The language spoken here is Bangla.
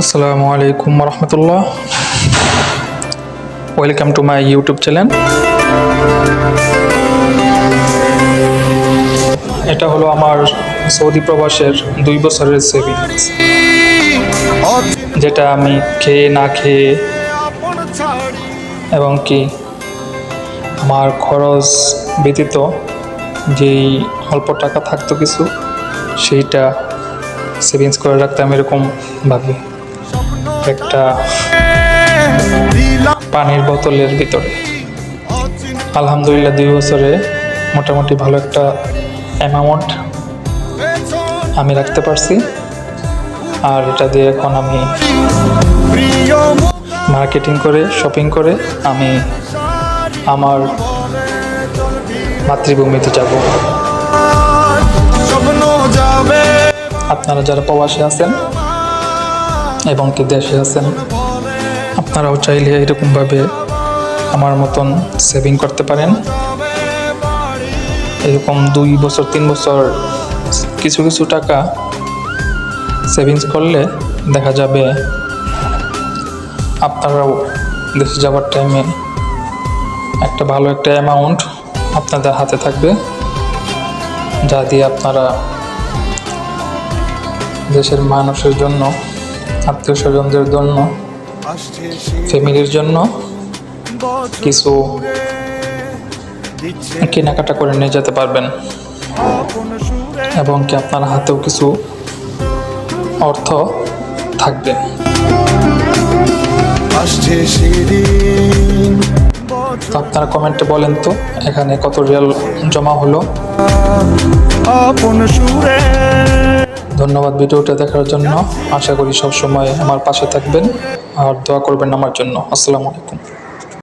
আসসালামু আলাইকুম রহমতুল্লাহ। Welcome to my YouTube channel. এটা হলো আমার সৌদি প্রবাসের 2 বছরের সেভিংস, যেটা আমি খেয়ে না খেয়ে এবং কি আমার খরচ ব্যতীত যেই অল্প টাকা থাকতো কিছু, সেইটা সেভিংস করে রাখতাম এরকম ভাবে একটা পানির বোতলের ভিতরে। আলহামদুলিল্লাহ 2 বছরে মোটামুটি ভালো একটা অ্যামাউন্ট আমি রাখতে পারছি। আর এটা দিয়ে এখন আমি মার্কেটিং করে, শপিং করে আমি আমার মাতৃভূমিতে যাব। আপনারা যারা প্রবাসী আছেন এবং কি দেশে আছেন, আপনারাও চাইলে এরকমভাবে আমার মতন সেভিং করতে পারেন। এরকম 2 বছর 3 বছর কিছু কিছু টাকা সেভিংস করলে দেখা যাবে আপনারাও দেশে যাওয়ার টাইমে একটা ভালো একটা অ্যামাউন্ট আপনাদের হাতে থাকবে, যা দিয়ে আপনারা দেশের মানুষের জন্য, আত্মীয় স্বজনদের জন্য, ফ্যামিলির জন্য কিছু কেনাকাটা করে নিয়ে যেতে পারবেন এবং কি আপনার হাতেও কিছু অর্থ থাকবে। তো আপনারা কমেন্টে বলেন তো এখানে কত রিয়াল জমা হলো। ধন্যবাদ ভিডিওটা দেখার জন্য। আশা করি সব সময় আমার পাশে থাকবেন আর দোয়া করবেন আমার জন্য। আসসালামু আলাইকুম।